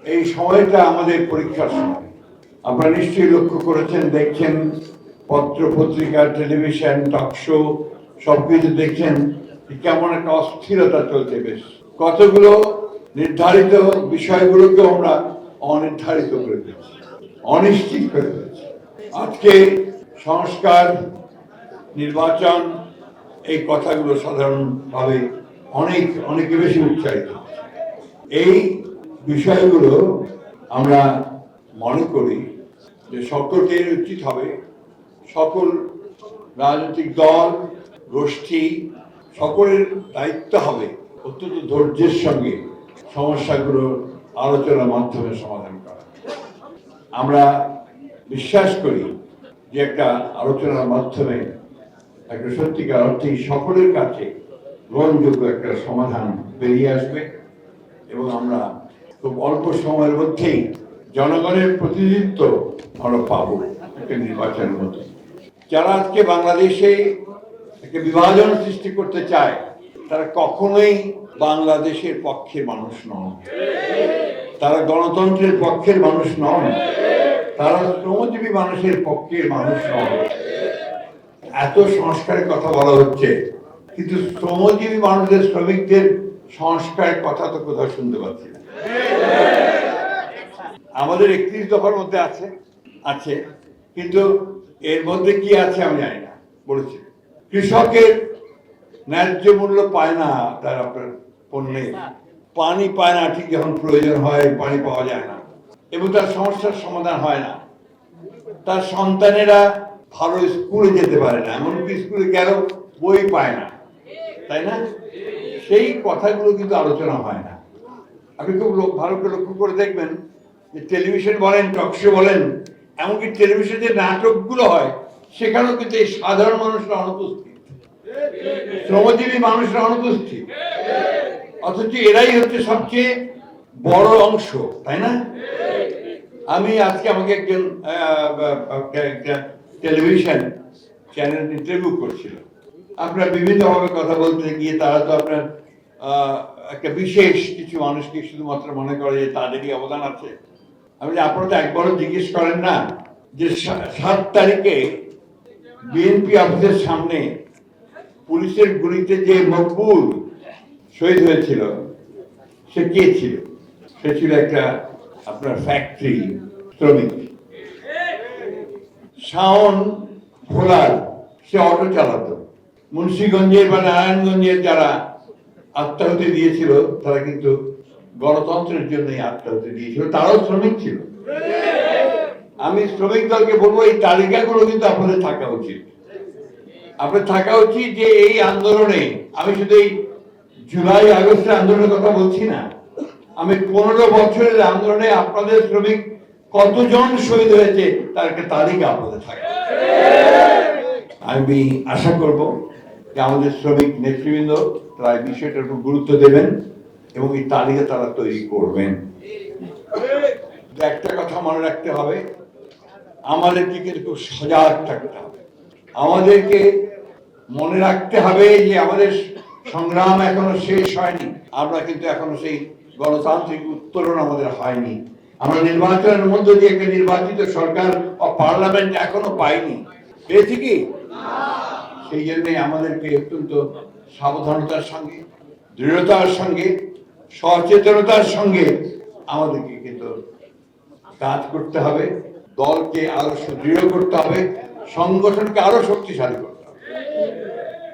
এই সময়টা আমাদের পরীক্ষার সময়। আপনারা নিশ্চয়ই লক্ষ্য করেছেন, দেখছেন, পত্র পত্রিকা, টেলিভিশন, টক শো সবকিছু দেখছেন কেমন একটা অস্থিরতা চলছে। বেশ কতগুলো নির্ধারিত বিষয়গুলোকে আমরা অনির্ধারিত করে দিচ্ছি, অনিশ্চিত করে দিচ্ছি। আজকে সংস্কার, নির্বাচন, এই কথাগুলো সাধারণভাবে অনেক বেশি উচ্চারিত। এই বিষয়গুলো আমরা মনে করি যে সকলের উচিত হবে, সকল রাজনৈতিক দল, গোষ্ঠী, সকলের দায়িত্ব হবে অত্যন্ত ধৈর্যের সঙ্গে সমস্যাগুলোর আলোচনার মাধ্যমে সমাধান করা। আমরা বিশ্বাস করি যে একটা আলোচনার মাধ্যমে একটা সত্যিকার অর্থেই সকলের কাছে গ্রহণযোগ্য একটা সমাধান বেরিয়ে আসবে এবং আমরা খুব অল্প সময়ের মধ্যেই জনগণের প্রতিনিধিত্ব আমরা পাবো একটা নির্বাচনের মধ্যে। যারা আজকে বাংলাদেশে একটা বিভাজন সৃষ্টি করতে চায় তারা কখনোই বাংলাদেশের পক্ষের মানুষ নন, তারা গণতন্ত্রের পক্ষের মানুষ নন, তারা শ্রমজীবী মানুষের পক্ষের মানুষ নন। এত সংস্কারের কথা বলা হচ্ছে, কিন্তু শ্রমজীবী মানুষদের, শ্রমিকদের সংস্কারের কথা তো কোথাও শুনতে পাচ্ছি না। আমাদের 31 দফার মধ্যে আছে, কিন্তু এর মধ্যে কি আছে আমি জানি না। বলেছি কৃষকের ন্যায্য মূল্য পায় না, তার আপনার পণ্যে পানি পায় না, ঠিক যখন প্রয়োজন হয় পানি পাওয়া যায় না, এবং তার সমস্যার সমাধান হয় না। তার সন্তানেরা ভালো স্কুলে যেতে পারে না, এমনকি স্কুলে গেলেও বই পায় না, তাই না? সেই কথাগুলো কিন্তু আলোচনা হয় না। আপনি খুব ভালো করে লক্ষ্য করে দেখবেন যে টেলিভিশন বলেন, টক শো বলেন, এমনকি টেলিভিশনে যে নাটকগুলো হয় সেখানেও কিন্তু এই সাধারণ মানুষরা অনুপস্থিত, শ্রমজীবী মানুষরা অনুপস্থিত, অথচ এরাই হচ্ছে সবচেয়ে বড় অংশ, তাই না? আমি আজকে আমাকে একজন টেলিভিশন চ্যানেল ইন্টারভিউ করছিল। আপনার বিভিন্নভাবে কথা বলতে গিয়ে তারা তো আপনার একটা বিশেষ কিছু মানুষকে শুধুমাত্র মনে করে যে তাদেরই অবদান আছে। আমি আপনারা তো একবারও জিজ্ঞেস করেন না যে 7 তারিখে বিএনপি অফিসের সামনে পুলিশের গুলিতে যে মকবুল শহীদ হয়েছিল সে কে ছিল? সে ছিল একটা আপনার ফ্যাক্টরি শ্রমিক। শাওন ভোলার, সে অটো চালাতো। মুন্সিগঞ্জের বা নারায়ণগঞ্জের যারা আত্মাহুতি দিয়েছিল তারা কিন্তু গণতন্ত্রের জন্যই আত্মাহুতি দিয়েছিল, তারাও শ্রমিক ছিল। আমি শ্রমিক দলকে বলবো এই তালিকাগুলো কিন্তু আপনাদের থাকা উচিত। আপনার থাকা উচিত যে এই আন্দোলনে, আমি শুধু এই জুলাই আগস্টের আন্দোলনের কথা বলছি না, আমি 15 বছরের আন্দোলনে আপনাদের শ্রমিক কতজন শহীদ হয়েছে তার একটা তালিকা আপনাদের থাকে। আমি আশা করব যে আমাদের শ্রমিক নেতৃবৃন্দ তারা এই বিষয়টার উপর গুরুত্ব দেবেন এবং এই তালিকা তারা তৈরি করবেন। একটা কথা মনে রাখতে হবে, আমাদেরকে কিন্তু খুব সজাগ থাকতে হবে। আমাদেরকে মনে রাখতে হবে যে আমাদের সংগ্রাম এখনো শেষ হয়নি। আমরা কিন্তু এখনো সেই গণতান্ত্রিক উত্তরণ আমাদের হয়নি। আমরা নির্বাচনের মধ্য দিয়ে একটা নির্বাচিত সরকার ও পার্লামেন্ট এখনো পাইনি। পেয়েছি কি? সেই জন্যই আমাদেরকে অত্যন্ত সাবধানতার সঙ্গে, দৃঢ়তার সঙ্গে, সচেতনতার সঙ্গে আমাদেরকে কিন্তু কাজ করতে হবে। দলকে আরো সুদৃঢ় করতে হবে, সংগঠনকে আরো শক্তিশালী করতে হবে।